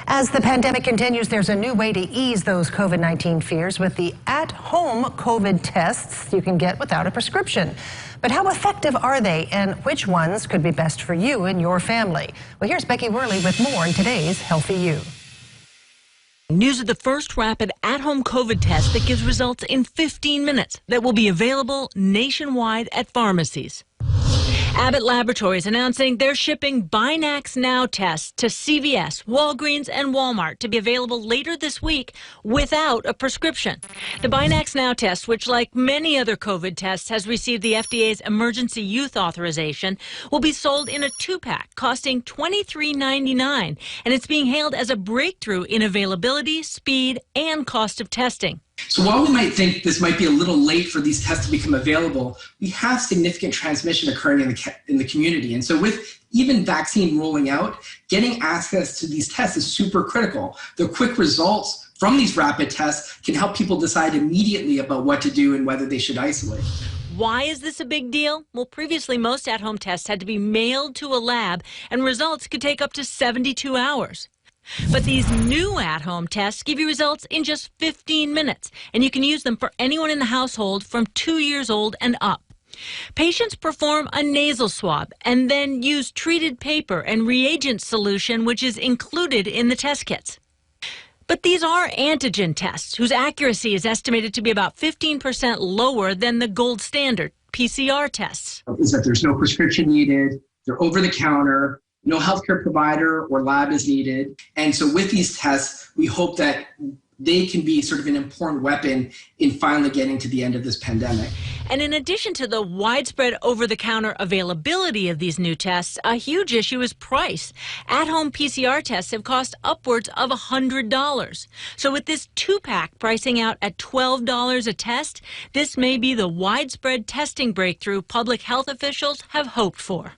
As the pandemic continues, there's a new way to ease those COVID-19 fears with the at-home COVID tests you can get without a prescription. But how effective are they, and which ones could be best for you and your family? Well, here's Becky Worley with more in today's Healthy You. News of the first rapid at-home COVID test that gives results in 15 minutes that will be available nationwide at pharmacies. Abbott Laboratories announcing they're shipping Binax Now tests to CVS, Walgreens, and Walmart to be available later this week without a prescription. The Binax Now test, which like many other COVID tests has received the FDA's emergency use authorization, will be sold in a 2-pack costing $23.99, and it's being hailed as a breakthrough in availability, speed, and cost of testing. So while we might think this might be a little late for these tests to become available, we have significant transmission occurring in the community. And so with even vaccine rolling out, getting access to these tests is super critical. The quick results from these rapid tests can help people decide immediately about what to do and whether they should isolate. Why is this a big deal? Well, previously most at-home tests had to be mailed to a lab, and results could take up to 72 hours. But these new at-home tests give you results in just 15 minutes, and you can use them for anyone in the household from 2 years old and up. Patients perform a nasal swab and then use treated paper and reagent solution, which is included in the test kits. But these are antigen tests, whose accuracy is estimated to be about 15% lower than the gold standard PCR tests. Is that there's no prescription needed, they're over the counter, no healthcare provider or lab is needed. And so with these tests, we hope that they can be sort of an important weapon in finally getting to the end of this pandemic. And in addition to the widespread over-the-counter availability of these new tests, a huge issue is price. At-home PCR tests have cost upwards of $100. So with this 2-pack pricing out at $12 a test, this may be the widespread testing breakthrough public health officials have hoped for.